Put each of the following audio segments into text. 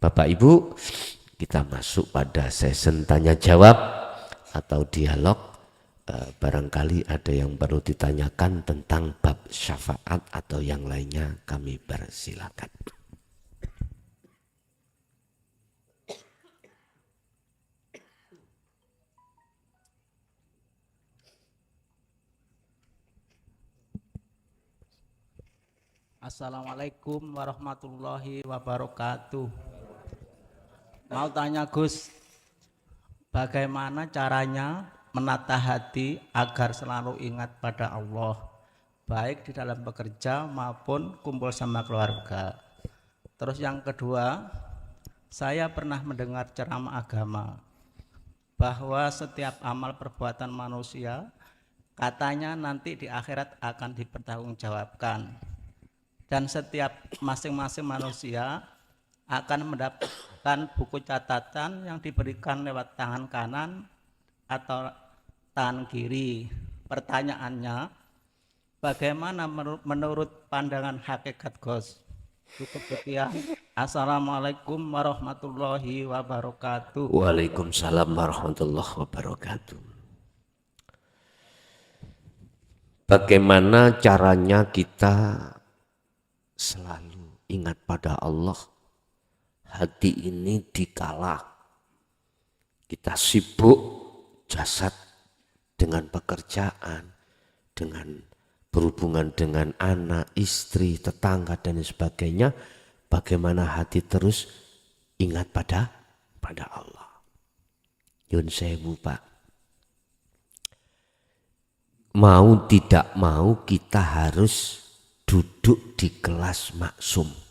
Bapak Ibu, kita masuk pada sesi tanya jawab atau dialog. Barangkali ada yang perlu ditanyakan tentang bab syafaat atau yang lainnya, kami persilakan. Assalamualaikum warahmatullahi wabarakatuh. Mau tanya Gus, bagaimana caranya menata hati agar selalu ingat pada Allah, baik di dalam bekerja maupun kumpul sama keluarga. Terus yang kedua, saya pernah mendengar ceramah agama bahwa setiap amal perbuatan manusia katanya nanti di akhirat akan dipertanggungjawabkan, dan setiap masing-masing manusia akan mendapatkan buku catatan yang diberikan lewat tangan kanan atau tangan kiri. Pertanyaannya, bagaimana menurut pandangan hakikat Gus? Cukup sekian. Assalamualaikum warahmatullahi wabarakatuh. Waalaikumsalam warahmatullahi wabarakatuh. Bagaimana caranya kita selalu ingat pada Allah? Hati ini dikala kita sibuk jasad dengan pekerjaan, dengan berhubungan dengan anak, istri, tetangga dan sebagainya, bagaimana hati terus ingat pada Allah. Yun sewu Pak. Mau tidak mau kita harus duduk di kelas maksum,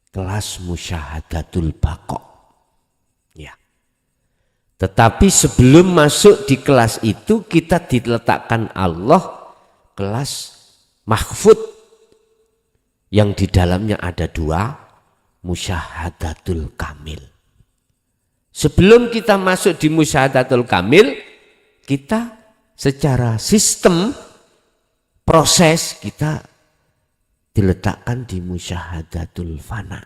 kelas musyahadatul baqo. Ya. Tetapi sebelum masuk di kelas itu kita diletakkan Allah kelas mahfud yang di dalamnya ada 2, musyahadatul kamil. Sebelum kita masuk di musyahadatul kamil, kita secara sistem proses kita diletakkan di musyahadatul fana.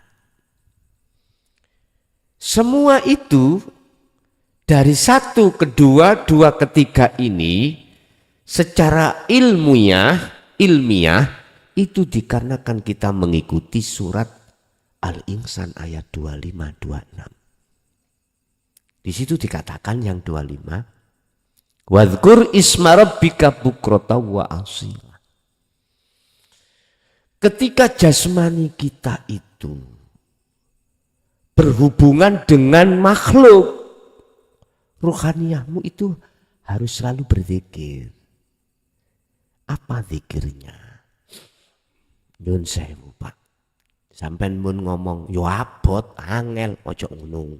Semua itu dari 1 ke 2, 2 ke 3 ini secara ilmiah itu dikarenakan kita mengikuti surat Al-Insan ayat 25-26. Di situ dikatakan yang 25, wadhkur isma rabbika bukrata wa asila. Ketika jasmani kita itu berhubungan dengan makhluk, ruhaniyahmu itu harus selalu berzikir. Apa zikirnya? Nyun sewu Pak. Sampai mun ngomong yo abot angel ojo ngono.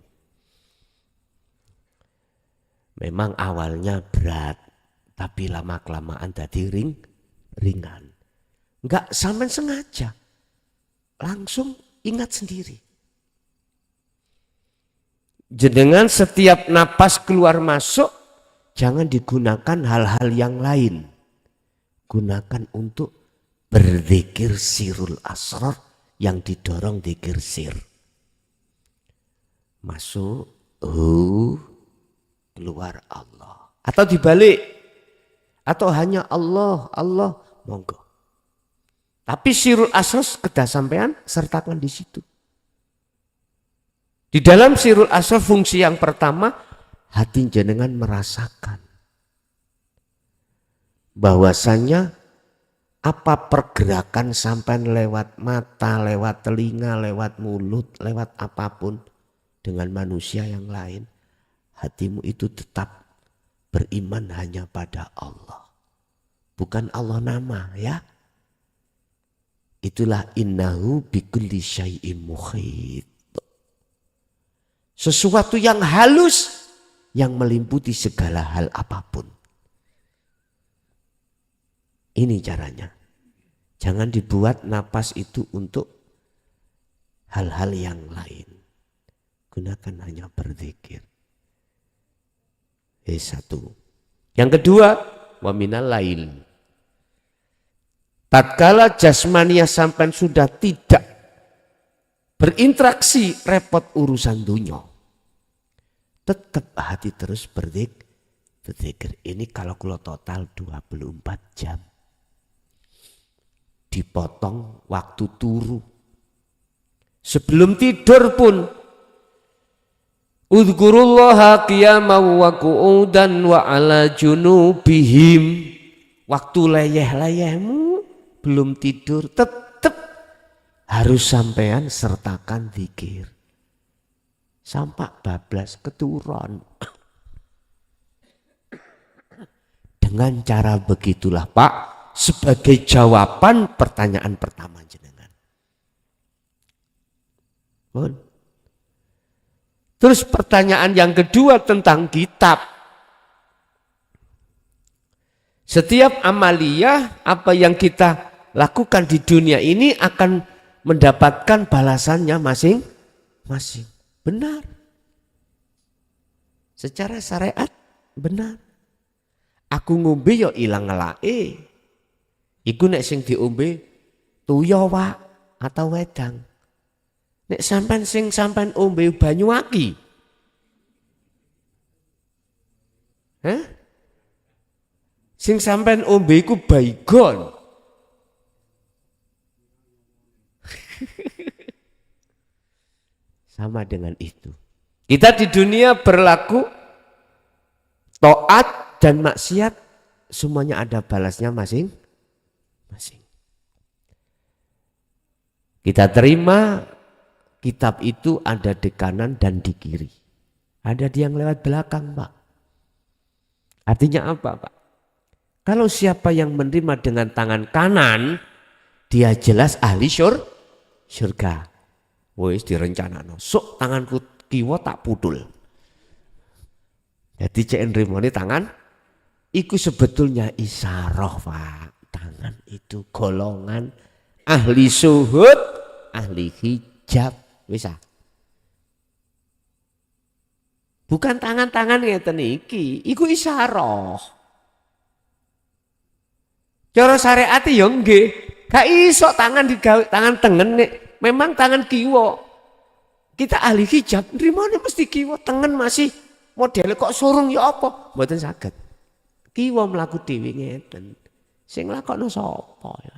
Memang awalnya berat, tapi lama-kelamaan tadi ringan. Enggak sampai sengaja, langsung ingat sendiri. Jenengan setiap napas keluar masuk, jangan digunakan hal-hal yang lain. Gunakan untuk berzikir sirul asrar yang didorong zikir sir. Masuk, keluar Allah. Atau dibalik. Atau hanya Allah, monggo. Tapi sirul asrar kedah sampean sertakan di situ. Di dalam sirul asrar fungsi yang pertama, hati jenengan merasakan bahwasanya apa pergerakan sampai lewat mata, lewat telinga, lewat mulut, lewat apapun dengan manusia yang lain, hatimu itu tetap beriman hanya pada Allah. Bukan Allah nama ya. Itulah innahu bikulli syai'in muhit. Sesuatu yang halus yang meliputi segala hal apapun. Ini caranya. Jangan dibuat napas itu untuk hal-hal yang lain. Gunakan hanya berzikir. Satu. Yang kedua, wa minal lail. Tatkala jasmania sampai sudah tidak berinteraksi repot urusan dunia, tetap hati terus berzikir. Ini kalau total 24 jam. Dipotong waktu turu. Sebelum tidur pun udzukurullaha qiyaman wa qu'udan wa ala junubihim. Waktu leyeh-leyehmu belum tidur tetap harus sampean sertakan zikir. Sampai bablas keturun. Dengan cara begitulah Pak, sebagai jawaban pertanyaan pertama jenengan. Bon. Terus pertanyaan yang kedua tentang kitab. Setiap amaliyah apa yang kita lakukan di dunia ini akan mendapatkan balasannya masing-masing. Benar. Secara syariat benar. Aku ngombe yo ilang ngelake. Iku nek sing diombe tuya wak atau wedang. Nek sampean ombe banyu aki. Hah? Sing sampean ombe iku baygon. Sama dengan itu. Kita di dunia berlaku taat dan maksiat, semuanya ada balasnya masing-masing. Kita terima kitab itu ada di kanan dan di kiri. Ada yang lewat belakang, Pak. Artinya apa, Pak? Kalau siapa yang menerima dengan tangan kanan, dia jelas ahli surga. Wis direncanano, sok tanganku kiwa tak putul. Jadi cek nrimone tangan, iku sebetulnya isyarah Pak. Tangan itu golongan ahli suhud, ahli hijab, bisa. Bukan tangan-tangan ngeten iki, iku isyarah. Cara syariat ya nggih, gak iso tangan digawe tangan tengen nek memang tangan kiwa. Kita ahli hijab, nrimone mesti kiwa, tengen masih model kok surung ya apa? Mboten saged. Kiwa mlaku dhewe ngeten. Sing lakokno sapa ya?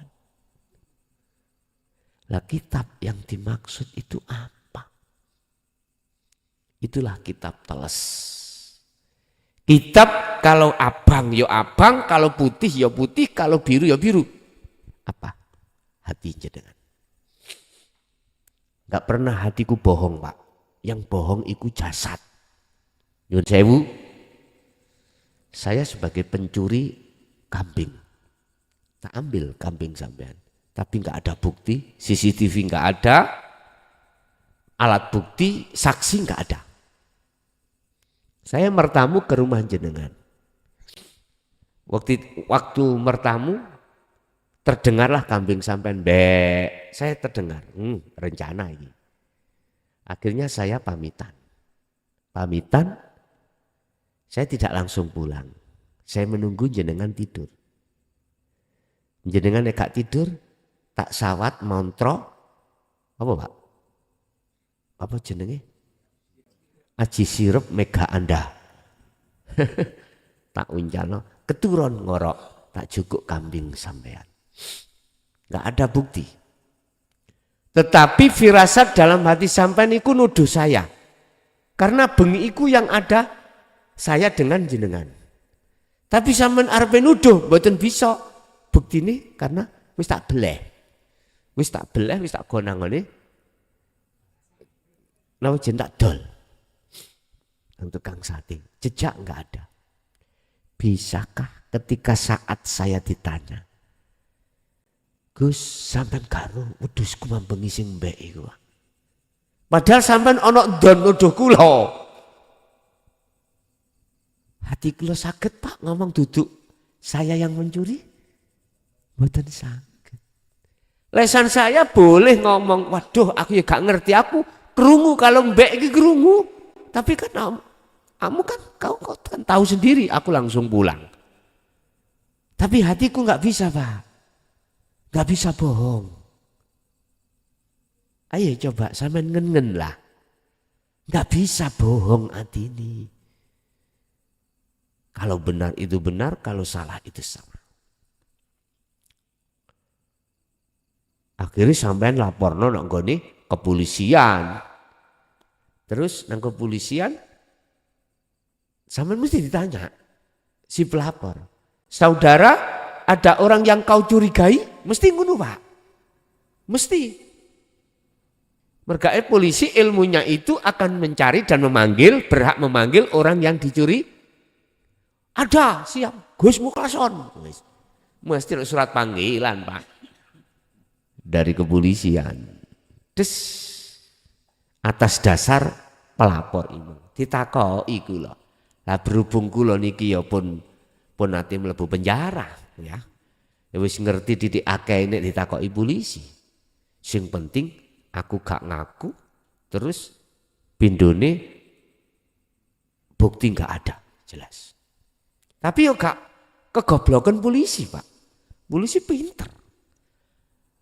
Lah kitab yang dimaksud itu apa? Itulah kitab teles. Kitab kalau abang ya abang, kalau putih ya putih, kalau biru ya biru. Apa? Hati jenengan. Gak pernah hatiku bohong, Pak. Yang bohong itu jasad. Nyuwun sewu. Saya sebagai pencuri kambing. Tak ambil kambing sampean. Tapi gak ada bukti, CCTV gak ada, alat bukti, saksi gak ada. Saya mertamu ke rumah jenengan. Waktu mertamu terdengarlah kambing sampean be. Saya terdengar, rencana ini. Akhirnya saya pamitan. Saya tidak langsung pulang. Saya menunggu jenengan tidur. Jenengan gak tidur, tak sawat montro. Apa Pak? Apa jenenge? Aji sirup mega Anda. Tak unjano, keturun ngorok, tak cukup kambing sampean. Gak ada bukti. Tetapi firasat dalam hati sampean iku nuduh saya. Karena bengi iku yang ada saya dengan jenengan. Tapi sampean arep nuduh mboten bisa. Buktine karena wis tak beleh. Wis tak gonangane. Nang jen tak dol. Nang tukang sate, jejak enggak ada. Bisakah ketika saat saya ditanya, Gus, sampean karo wedhusku mambengi sing mbek iku. Padahal sampean ana ndon nuduh kula. Hati kula saged Pak ngomong duduk saya yang mencuri? Mboten saged. Lesan saya boleh ngomong, waduh aku ya gak ngerti, aku krungu kalau mbek iki krungu. Tapi kan kamu kau kan tahu sendiri, aku langsung pulang. Tapi hatiku nggak bisa Pak, nggak bisa bohong. Ayo coba sampean ngen lah. Nggak bisa bohong hati ini. Kalau benar itu benar, kalau salah itu salah. Akhirnya sampean laporno nang gone kepolisian. Terus nang kepolisian sampean mesti ditanya si pelapor. Saudara, ada orang yang kau curigai? Mesti ngono, Pak. Mesti. Mergae polisi ilmunya itu akan mencari dan memanggil, berhak memanggil orang yang dicuri. Ada, siap. Gus Muklason. Mesti surat panggilan, Pak. Dari kepolisian. Des atas dasar pelapor ini. Ditakoki kula. Lah berhubung kula niki ya pun ate mlebu penjara, ya. Ya wis ngerti didik akeh nek ditakoki polisi. Sing penting aku gak ngaku, terus pindone bukti gak ada, jelas. Tapi yo gak kegoblokan polisi, Pak. Polisi pinter.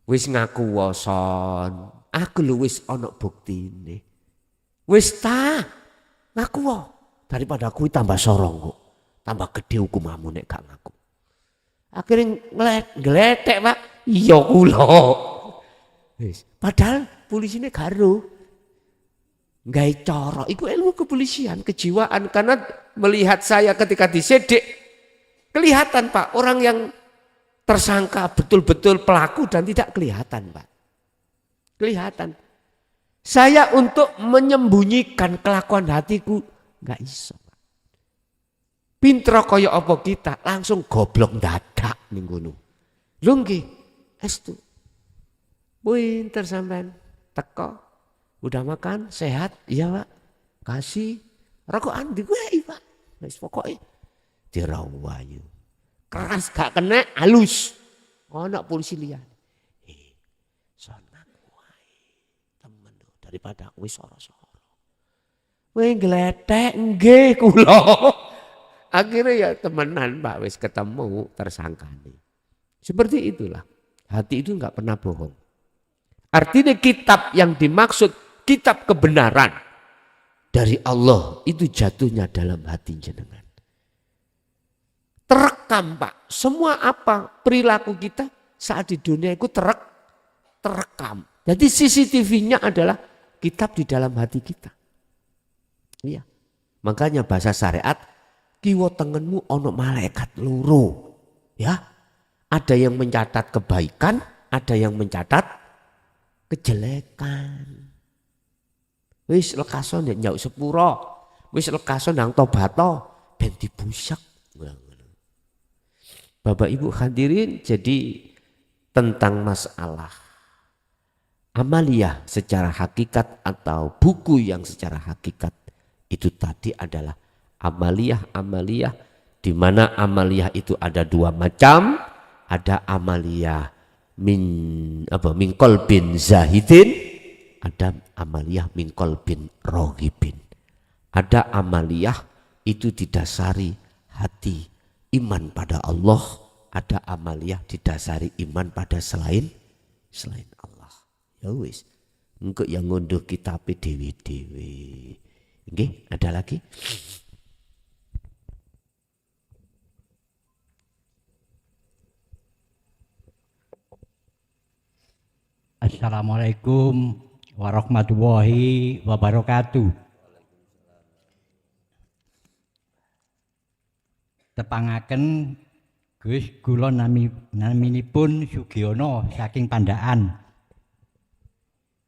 Wis ngaku woson, aku lho wis ana buktine. Wis ta, ngaku wo. Daripada kuwi tambah sorong kok. Tambah gede hukumamu nek gak ngaku. Akhirnya ngeletek, Pak. Iya kula. Wis, padahal polisine garo. Nggawe cara, iku ilmu kepolisian, kejiwaan, karena melihat saya ketika disedek kelihatan, Pak, orang yang tersangka betul-betul pelaku dan tidak kelihatan, Pak. Kelihatan. Saya untuk menyembunyikan kelakuan hatiku nggak iso. Pinter kaya apa kita, langsung goblok dadak ning ngono. Lho nggih, estu. Pinter sampean. Teko. Udah makan, sehat? Iya, Pak. Kasih rokokan diwehi, Pak. Wis pokoke dirawayu. Keras gak kena, halus. Ana polisi liyan. Sonak wae. Temen daripada wis soro-soro. Weh ngletek nggih kula. Akhirnya ya temenan, Pak, wis ketemu tersangkane. Seperti itulah. Hati itu enggak pernah bohong. Artinya kitab yang dimaksud kitab kebenaran dari Allah itu jatuhnya dalam hati jenengan. Terekam, Pak. Semua apa perilaku kita saat di dunia itu terekam. Jadi CCTV-nya adalah kitab di dalam hati kita. Iya. Makanya bahasa syariat kiwa tengenmu ono malaikat loro. Ya. Ada yang mencatat kebaikan, ada yang mencatat kejelekan. Wis lekason ya nyauk sepuro. Wis lekason nang tobato ben dibusak. Bapak Ibu hadirin, jadi tentang masalah amaliyah secara hakikat atau buku yang secara hakikat itu tadi adalah amaliyah di mana amaliyah itu ada dua macam, ada amaliyah min qalbin zahidin, ada amaliyah min qalbin rohibin. Ada amaliyah itu didasari hati iman pada Allah, ada amaliyah didasari iman pada selain Allah. Ya wis, engko yang ngunduh kitab dewe-dewe. Nggih, ada lagi? Assalamualaikum warahmatullahi wabarakatuh. Tepangaken Gus kula naminipun Sugiono saking Pandaan.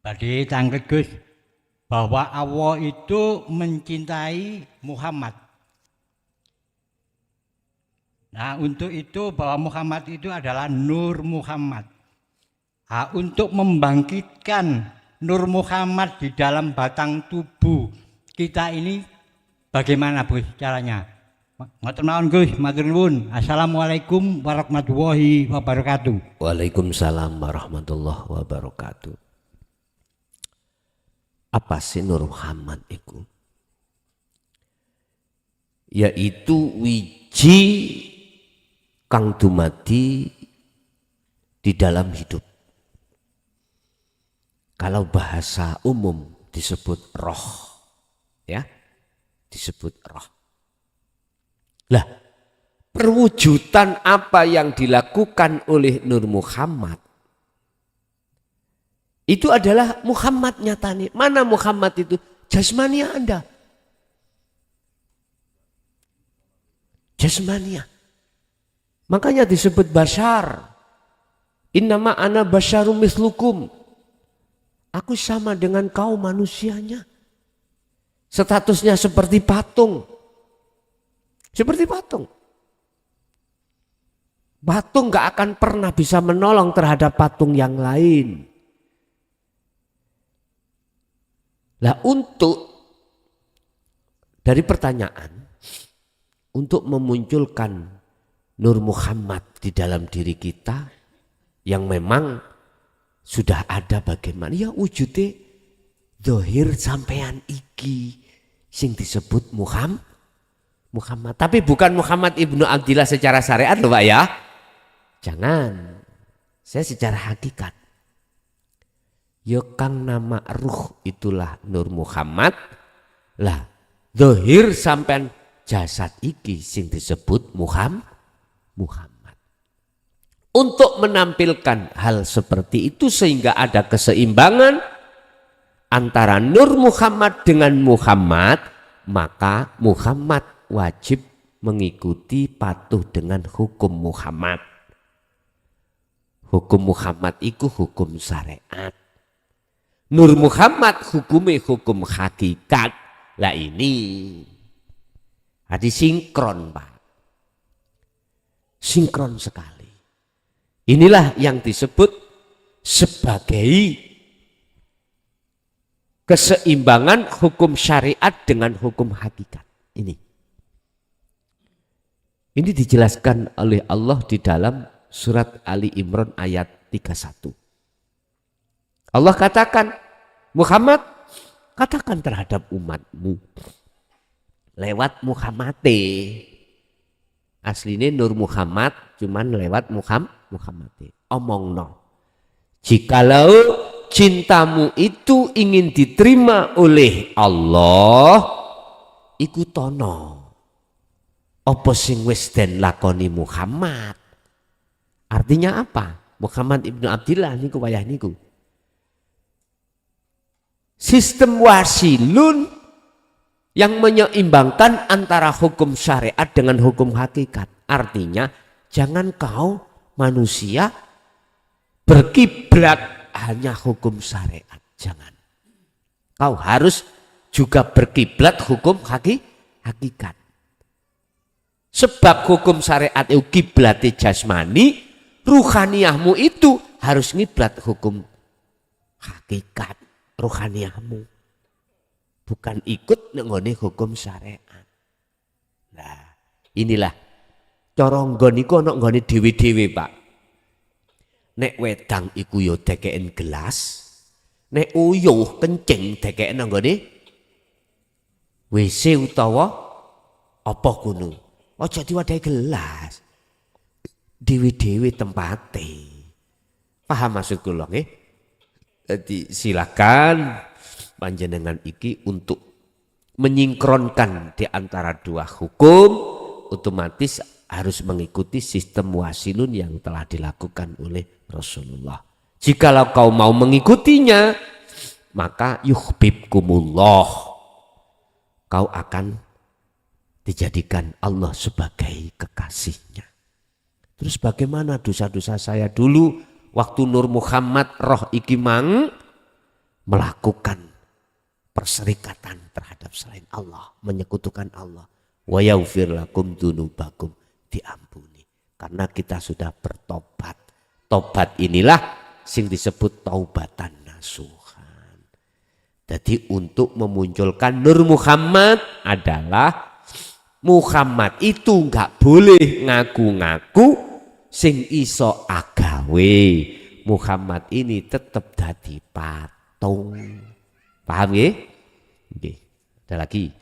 Badhe cangket Gus bahwa Allah itu mencintai Muhammad. Nah, untuk itu bahwa Muhammad itu adalah Nur Muhammad. Nah, untuk membangkitkan Nur Muhammad di dalam batang tubuh kita ini bagaimana Gus caranya? Matur nuwun Gus, matur nuwun. Assalamualaikum warahmatullahi wabarakatuh. Waalaikumsalam warahmatullahi wabarakatuh. Apa sih Nur Muhammad itu? Yaitu wiji kang dumadi di dalam hidup. Kalau bahasa umum disebut roh, ya, disebut roh. Lah, perwujudan apa yang dilakukan oleh Nur Muhammad itu adalah Muhammad nyatanya. Mana Muhammad itu? Jasmania Anda. Jasmania. Makanya disebut bashar. Innama ana basyarum mislukum. Aku sama dengan kau manusianya. Statusnya seperti patung. Seperti patung. Patung gak akan pernah bisa menolong terhadap patung yang lain. Lah untuk dari pertanyaan, untuk memunculkan Nur Muhammad di dalam diri kita yang memang sudah ada bagaimana ya wujudnya dohir sampean iki sing disebut Muhammad. Tapi bukan Muhammad ibnu Abdillah secara syariat loh Pak ya. Jangan, saya secara hakikat. Yo kang nama ruh itulah Nur Muhammad. Lah dohir sampean jasad iki sing disebut Muhammad. Untuk menampilkan hal seperti itu sehingga ada keseimbangan antara Nur Muhammad dengan Muhammad, maka Muhammad wajib mengikuti patuh dengan hukum Muhammad. Hukum Muhammad itu hukum syariat. Nur Muhammad hukumnya hukum hakikat. Lah ini sinkron Pak. Sinkron sekali. Inilah yang disebut sebagai keseimbangan hukum syariat dengan hukum hakikat. Ini dijelaskan oleh Allah di dalam surat Ali Imran ayat 31. Allah katakan, Muhammad katakan terhadap umatmu lewat Muhammad. Aslinya Nur Muhammad cuman lewat Muhammad. Omongno. Jikalau cintamu itu ingin diterima oleh Allah, iku tono. Apa sing wis den lakoni Muhammad? Artinya apa? Muhammad ibnu Abdillah niku wayah niku. Sistem wasilun yang menyeimbangkan antara hukum syariat dengan hukum hakikat. Artinya jangan kau manusia berkiblat hanya hukum syariat. Jangan. Kau harus juga berkiblat hukum hakikat. Sebab hukum syariat itu kiblatnya jasmani, ruhaniyahmu itu harus ngiblat hukum hakikat ruhaniyahmu. Bukan ikut nggone hukum syariat. Nah, inilah cara nggon iku ana nggone dhewe-dhewe, Pak. Nek wedang iku ya dekeken gelas, nek uyuh kencing dekeken nggone WC utawa apa kuno. Aja diwadahi gelas. Dhewe-dhewe tempate. Paham maksud kula nggih? Jadi silakan panjenengan iki untuk menyingkronkan di antara dua hukum, otomatis harus mengikuti sistem wasilun yang telah dilakukan oleh Rasulullah. Jikalau kau mau mengikutinya, maka yuhibbukumullah. Kau akan dijadikan Allah sebagai kekasihnya. Terus bagaimana dosa-dosa saya dulu waktu Nur Muhammad roh iki mang melakukan perserikatan terhadap selain Allah, menyekutukan Allah. Wa yaghfir lakum dzunubakum, diampuni. Karena kita sudah bertobat. Tobat inilah sing disebut taubatan nasuhan. Jadi untuk memunculkan Nur Muhammad adalah Muhammad itu enggak boleh ngaku-ngaku sing iso agawe. Muhammad ini tetap dadi patung. Paham ya? Oke. Ada lagi.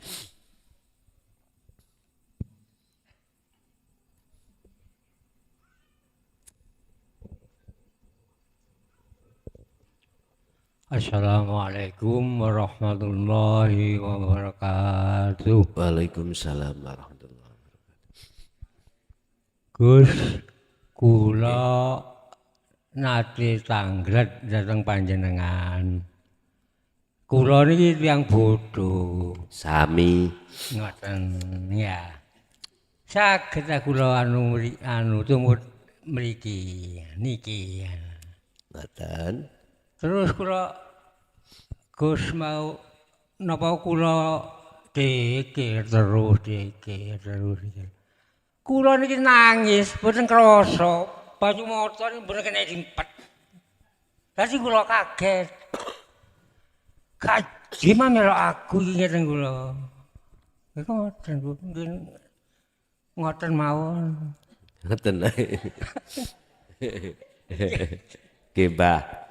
Assalamualaikum warahmatullahi wabarakatuh. Waalaikumsalam warahmatullahi wabarakatuh. Gus, kula nate tangglet dhateng panjenengan. Kula niki tiyang bodho. Sami. Ngoten ya. Saged kula tumut mriki niki. Ngoten. Terus kula Gus mau napa kula dikir terus. Kula niki nangis boten krasa, banyu mata niki mboten kena dimpet. Dadi kula kaget. Gimana melok aku iki ngeten kula. Iku ngoten Bu, nggih ngoten mawon. Ngoten. Nggih, Mbah.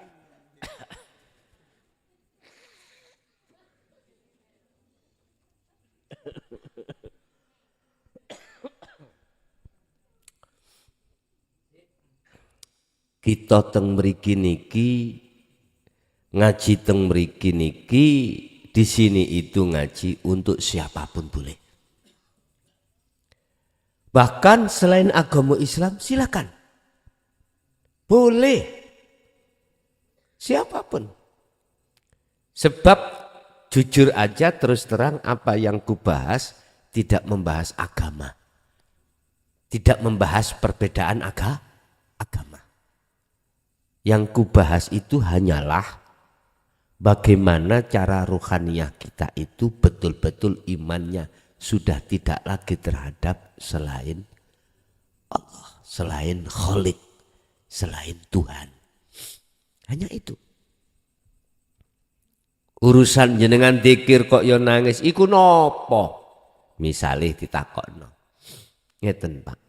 Kita teng mriki niki ngaji teng mriki niki di sini itu ngaji untuk siapapun boleh. Bahkan selain agama Islam silakan. Boleh. Siapapun. Sebab jujur aja terus terang apa yang kubahas tidak membahas agama. Tidak membahas perbedaan agama. Yang kubahas itu hanyalah bagaimana cara ruhaniyah kita itu betul-betul imannya sudah tidak lagi terhadap selain Allah, selain Khalik, selain Tuhan. Hanya itu. Urusan jenengan dzikir kok yo nangis iku nopo? Misalnya ditakokno. Ngeten, Pak.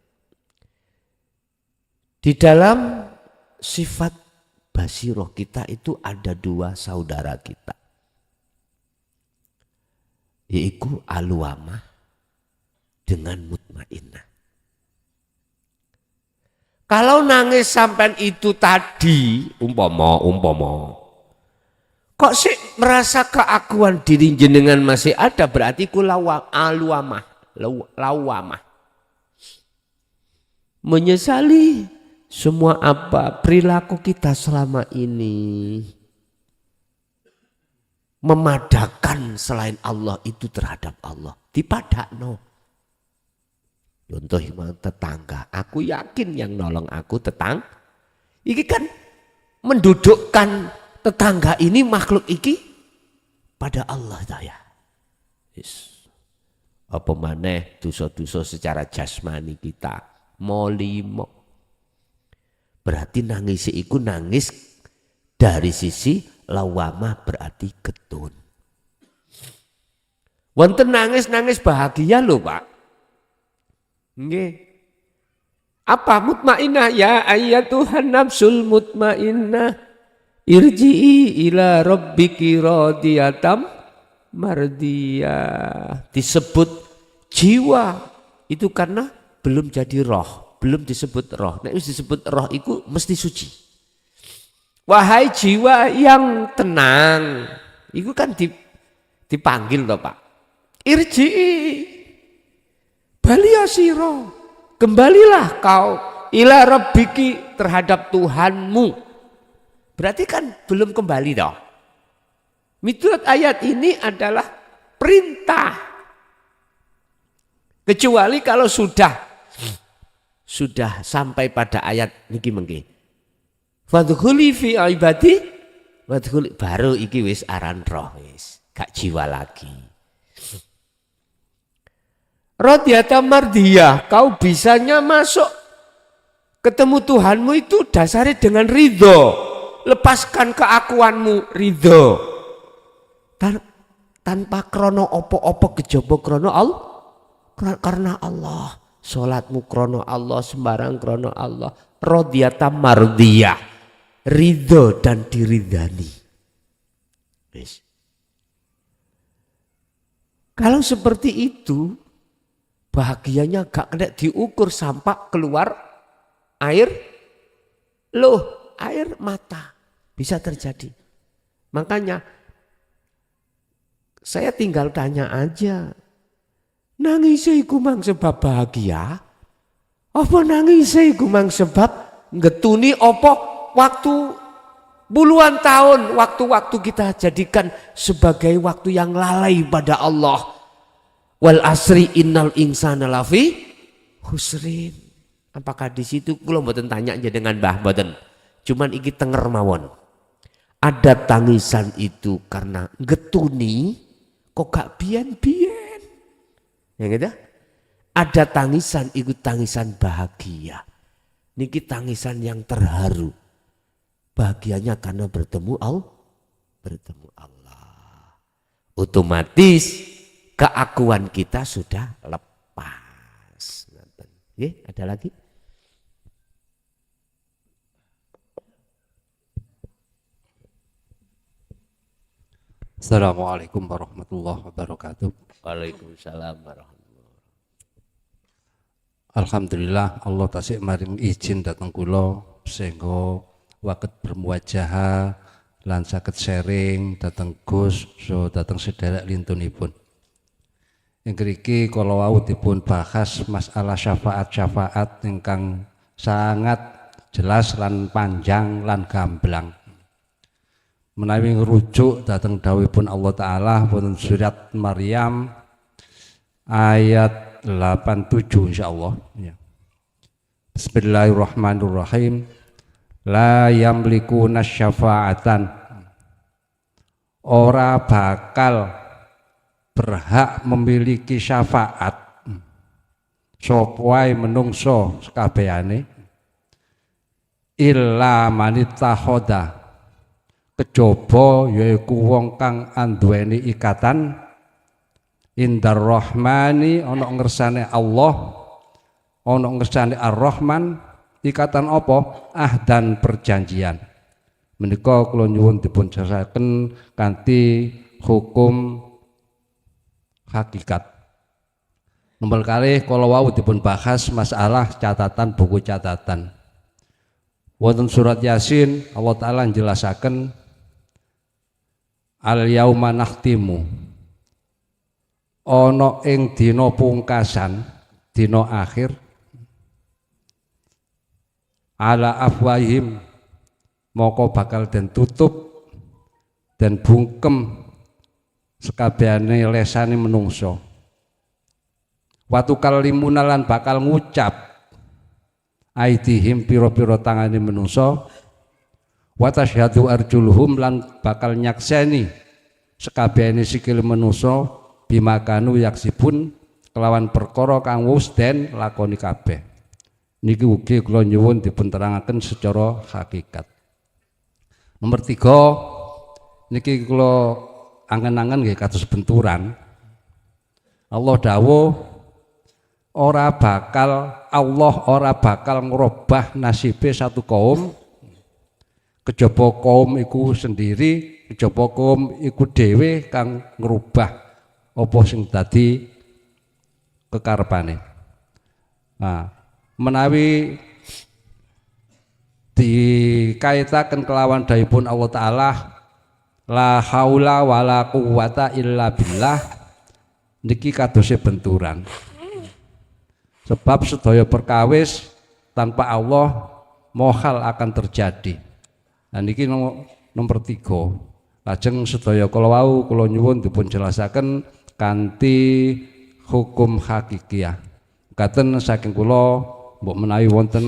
Di dalam sifat basiroh kita itu ada dua saudara kita. Yaitu aluamah dengan mutmainnah. Kalau nangis sampai itu tadi, umpama, kok sih merasa keakuan diri jenengan masih ada, berarti ku aluamah. Menyesali semua apa perilaku kita selama ini memadakan selain Allah itu terhadap Allah. Dipadakno. Contoh tetangga, aku yakin yang nolong aku tetangga. Iki kan mendudukkan tetangga ini makhluk iki pada Allah saya. Yes. Apa maneh dosa-dosa secara jasmani kita molimo. Berarti nangis iku nangis dari sisi lawamah berarti getun. Wonten nangis bahagia lho, Pak. Nggih. Apa mutmainnah ya ayyatuhan nafsul mutmainnah irji'i ila rabbiki radiyatan mardiyah. Disebut jiwa itu karena belum jadi roh. Belum disebut roh. Nek disebut roh itu mesti suci. Wahai jiwa yang tenang. Itu kan dipanggil loh Pak. Irji'i. Balia siro. Kembalilah kau. Ila rabbiki terhadap Tuhanmu. Berarti kan belum kembali dong. Menurut ayat ini adalah perintah. Kecuali kalau sudah sampai pada ayat niki mengki. Fadkhuli fi ibadi baru iki wis aran roh wis, gak jiwa lagi. Radiyata mardiyah, kau bisanya masuk ketemu Tuhanmu itu dasarnya dengan ridho. Lepaskan keakuanmu ridho. Tanpa krono opo-opo kejaba krono Allah. Karena Allah. Sholatmu krono Allah, sembarang krono Allah. Radiyata mardiyah, ridho dan diridhani. Kalau seperti itu, bahagianya gak kena diukur sampai keluar air mata. Bisa terjadi. Makanya saya tinggal tanya aja, nangis iku mang sebab bahagia? Apa nangis iku mang sebab ngetuni apa waktu puluhan tahun waktu-waktu kita jadikan sebagai waktu yang lalai pada Allah. Wal asri innal insana lafi husrin. Apakah di situ kula mboten tanya aja dengan Mbah mboten. Cuman iki tenger mawon. Ada tangisan itu karena getuni kok gak biyen-biyen. Ya gitu? Ada tangisan itu tangisan bahagia. Niki tangisan yang terharu. Bahagianya karena bertemu Allah. Otomatis keakuan kita sudah lepas. Oke, ada lagi? Assalamualaikum warahmatullahi wabarakatuh. Waalaikumsalam warahmatullahi wabarakatuh. Alhamdulillah Allah tasik maring izin datang kula sehingga waket bermuajaha lan saged sharing datang Gus so datang sederek lintunipun. Ing mriki kala wau dipun bahas masalah syafaat-syafaat ingkang sangat jelas lan panjang lan gamblang. Menawi rujuk datang dawuhipun Allah Ta'ala wonten surat Maryam ayat 87 insyaallah ya. Bismillahirrahmanirrahim. La yamlikuna syafa'atan, ora bakal berhak memiliki syafaat sapa wae menungso sakabehane illa manittakhoda, kejaba yaiku wong kang anduweni ikatan indar rahmani ana ngersane Allah, ana ngersane Ar-Rahman, ikatan apa? Ahdan perjanjian. Menika kula nyuwun dipun jelasaken kanthi hukum hakikat. Nomor kalih kala wau dipun bahas masalah catatan buku catatan. Wonten surat Yasin Allah Ta'ala njelasaken al yauma nakhtimu, ana ing dina pungkasan, dina akhir, ala afwahim, moko bakal den tutup dan bungkem sekabehane lesane menungso. Watu kalimuna lan bakal ngucap aidihim piro-piro tangane menungso, wa tasyhadu arjuluhum lan bakal nyakseni sekabehane sikil menungso bimakanu yaksibun kelawan perkara kang wis den lakoni kabeh. Niki ugi kula nyuwun dipun terangaken secara hakikat. Nomor 3 niki kula angen-angen nggih kados benturan. Allah dawuh Allah ora bakal ngrobah nasibe satu kaum kejaba kaum iku sendiri, kejaba kaum iku dhewe kang ngrubah apa sing dadi kekarepane. Nah, menawi dikaitaken kelawan dawuhipun Allah Ta'ala la haula wala quwata illa billah, niki kadose benturan. Sebab sedaya perkawis tanpa Allah mohal akan terjadi. Nah niki nomor 3. Lajeng sedaya kala wau kula nyuwun dipun jelasaken kanthi hukum hakikiyah. Katen saking kula mbok menawi wonten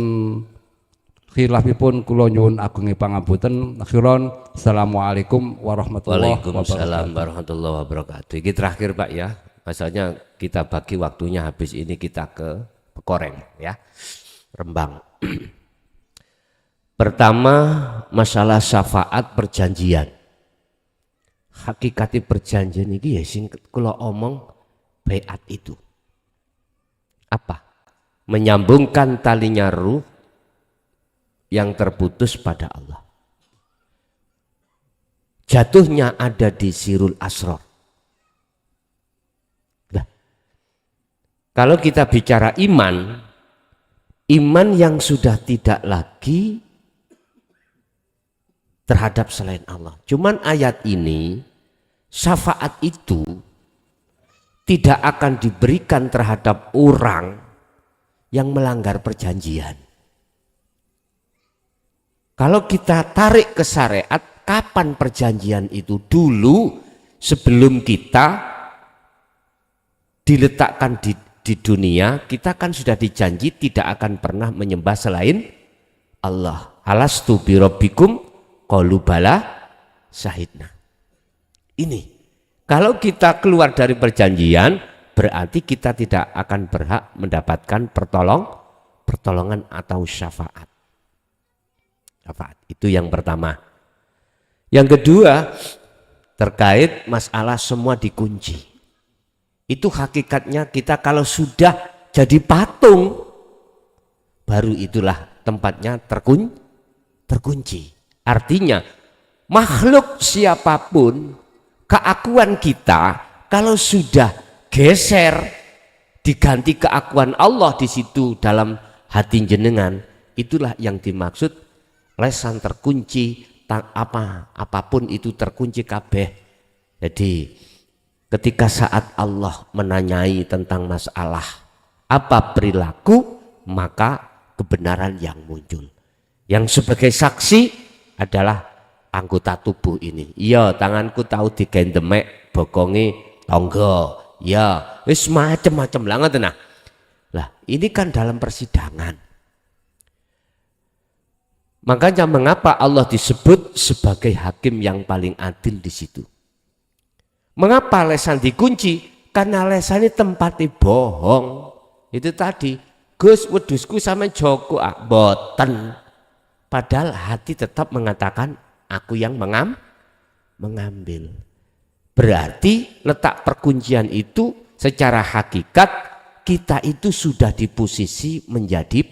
khilafipun kula nyuwun agunge pangapunten. Akhiron assalamualaikum warahmatullahi wabarakatuh. Waalaikumsalam warahmatullahi wabarakatuh. Ini terakhir Pak ya. Masalahnya kita bagi waktunya habis ini kita ke Pekoreng ya, Rembang. Pertama masalah syafaat perjanjian. Hakikati perjanjian ini ya sing kula omong baiat itu. Apa? Menyambungkan talinya ruh yang terputus pada Allah. Jatuhnya ada di Sirul Asrar. Kalau kita bicara iman, iman yang sudah tidak lagi terhadap selain Allah. Cuman ayat ini, syafaat itu tidak akan diberikan terhadap orang yang melanggar perjanjian. Kalau kita tarik ke syariat, kapan perjanjian itu? Dulu sebelum kita diletakkan di dunia, kita kan sudah dijanji tidak akan pernah menyembah selain Allah. Alastu birabbikum qalu bala syahidna. Ini kalau kita keluar dari perjanjian, berarti kita tidak akan berhak mendapatkan pertolongan atau syafaat. Syafaat itu yang pertama. Yang kedua, terkait masalah semua dikunci. Itu hakikatnya kita kalau sudah jadi patung, baru itulah tempatnya terkunci. Artinya makhluk siapapun, keakuan kita kalau sudah geser diganti keakuan Allah di situ dalam hati jenengan, itulah yang dimaksud lesan terkunci, apapun itu terkunci kabeh. Jadi ketika saat Allah menanyai tentang masalah apa perilaku, maka kebenaran yang muncul. Yang sebagai saksi adalah anggota tubuh ini. Iya, tanganku tahu digendemek bokongi tonggo. Ya, wis macem-macem lah ngoten nah. Lah, ini kan dalam persidangan. Makanya mengapa Allah disebut sebagai hakim yang paling adil di situ? Mengapa lesan dikunci? Karena lesan ini tempatnya bohong. Itu tadi, Gus wedhusku sama Joko boten. Padahal hati tetap mengatakan aku yang mengambil. Berarti letak perkuncian itu secara hakikat kita itu sudah di posisi menjadi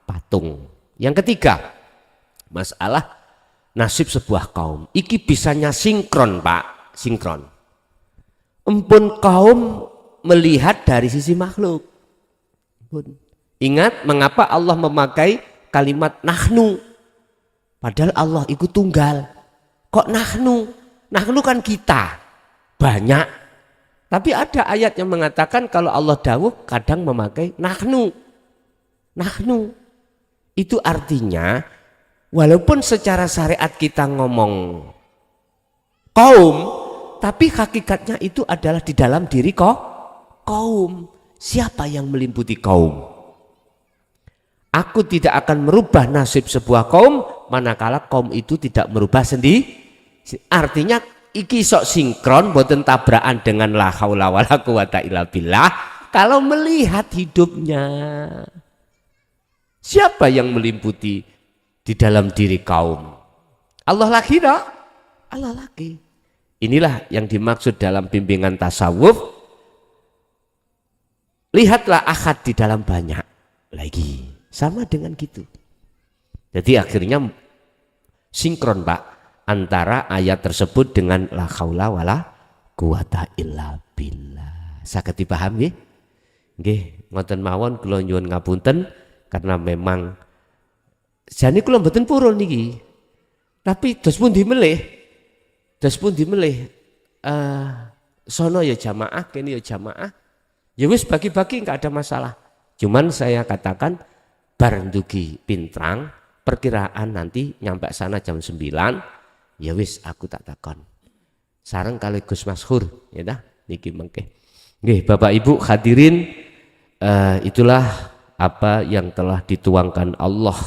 patung. Yang ketiga, masalah nasib sebuah kaum. Iki bisanya sinkron Pak, sinkron. Empun kaum melihat dari sisi makhluk. Ingat mengapa Allah memakai kalimat nahnu. Padahal Allah itu tunggal. Kok nahnu? Nahnu kan kita. Banyak. Tapi ada ayat yang mengatakan kalau Allah dawuh kadang memakai nahnu. Nahnu. Itu artinya walaupun secara syariat kita ngomong kaum, tapi hakikatnya itu adalah di dalam diri kaum. Siapa yang meliputi kaum? Aku tidak akan merubah nasib sebuah kaum manakala kaum itu tidak merubah sendiri. Artinya iki sok sinkron boten tabrakan dengan la haula wala quwata illa billah. Kalau melihat hidupnya, siapa yang meliputi di dalam diri kaum? Allah lagi tak? Allah lagi. Inilah yang dimaksud dalam bimbingan tasawuf. Lihatlah ahad di dalam banyak lagi. Sama dengan gitu. Jadi akhirnya sinkron Pak antara ayat tersebut dengan la haula wala quwata illa billah. Saged dipaham nggih? Nggih, ngoten mawon kula nyuwun ngapunten karena memang jane kula mboten purun niki. Tapi dos pun dimelih. Dos pun dimelih. Sono ya jamaah, kene ya jamaah. Ya wis bagi-bagi enggak ada masalah. Cuman saya katakan bar ndugi Pintrang, perkiraan nanti nyampe sana jam 9, ya wis aku tak takon. Sareng kali Gus Masyhur, ya dah niki mengke. Nggih, Bapak Ibu hadirin, itulah apa yang telah dituangkan Allah,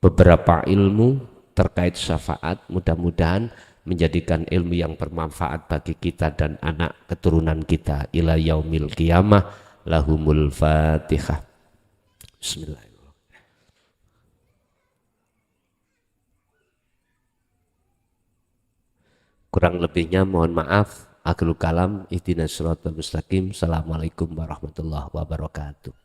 beberapa ilmu terkait syafaat, mudah-mudahan menjadikan ilmu yang bermanfaat bagi kita dan anak keturunan kita ila yaumil qiyamah. Lahumul Fatihah. Bismillahirrahmanirrahim. Kurang lebihnya mohon maaf. Akhirul kalam, ihdinas siratal mustaqim. Assalamualaikum warahmatullahi wabarakatuh.